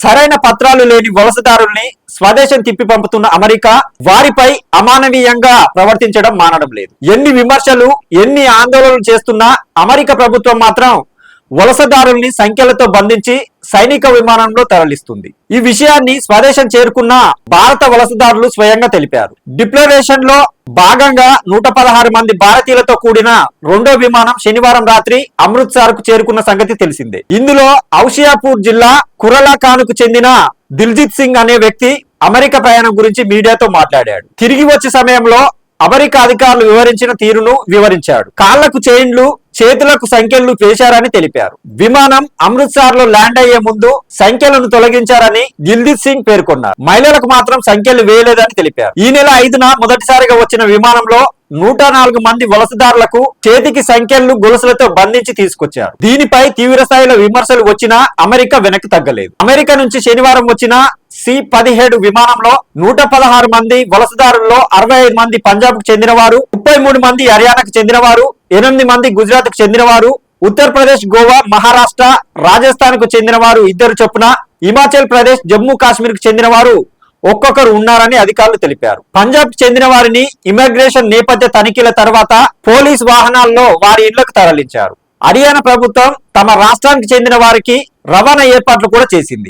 సరైన పత్రాలు లేని వలసదారుల్ని స్వదేశం తిప్పి పంపుతున్న అమెరికా వారిపై అమానవీయంగా ప్రవర్తించడం మానడం లేదు. ఎన్ని విమర్శలు, ఎన్ని ఆందోళనలు చేస్తున్నా అమెరికా ప్రభుత్వం మాత్రం వలసదారుల్ని సంఖ్యలతో బంధించి సైనిక విమానంలో తరలిస్తుంది. ఈ విషయాన్ని స్వదేశం చేరుకున్న భారత వలసదారులు స్వయంగా తెలిపారు. డిక్లరేషన్ లో భాగంగా 116 మంది భారతీయులతో కూడిన రెండో విమానం శనివారం రాత్రి అమృత్సర్ కు చేరుకున్న సంగతి తెలిసిందే. ఇందులో ఔషియాపూర్ జిల్లా కురలాఖాన్ కు చెందిన దిల్జిత్ సింగ్ అనే వ్యక్తి అమెరికా ప్రయాణం గురించి మీడియాతో మాట్లాడాడు. తిరిగి వచ్చే సమయంలో అమెరికా అధికారులు వివరించిన తీరును వివరించాడు. కాళ్లకు చైన్లు, చేతులకు సంఖ్యలు వేశారని తెలిపారు. విమానం అమృత్సర్ లో ల్యాండ్ అయ్యే ముందు సంఖ్యలను తొలగించారని దిల్జిత్ సింగ్ పేర్కొన్నారు. మహిళలకు మాత్రం సంఖ్యలు వేయలేదని తెలిపారు. ఈ నెల 5న మొదటిసారిగా వచ్చిన విమానంలో 104 మంది వలసదారులకు చేతికి సంఖ్యలు గొలుసులతో బంధించి తీసుకొచ్చారు. దీనిపై తీవ్ర స్థాయిలో విమర్శలు వచ్చినా అమెరికా వెనక్కి తగ్గలేదు. అమెరికా నుంచి శనివారం వచ్చిన C-17 విమానంలో 116 మంది వలసదారుల్లో 65 మంది పంజాబ్ కు చెందిన వారు, 33 మంది హర్యానాకు చెందిన వారు, 8 మంది గుజరాత్ కు చెందిన వారు, ఉత్తరప్రదేశ్, గోవా, మహారాష్ట్ర, రాజస్థాన్ కు చెందిన వారు 2 చొప్పున, హిమాచల్ ప్రదేశ్, జమ్మూ కాశ్మీర్ కు చెందిన వారు ఒక్కొక్కరు ఉన్నారని అధికారులు తెలిపారు. పంజాబ్ కు చెందిన వారిని ఇమిగ్రేషన్ నేపథ్య తనిఖీల తర్వాత పోలీస్ వాహనాల్లో వారి ఇళ్లకు తరలించారు. హర్యానా ప్రభుత్వం తమ రాష్ట్రానికి చెందిన వారికి రవాణా ఏర్పాట్లు కూడా చేసింది.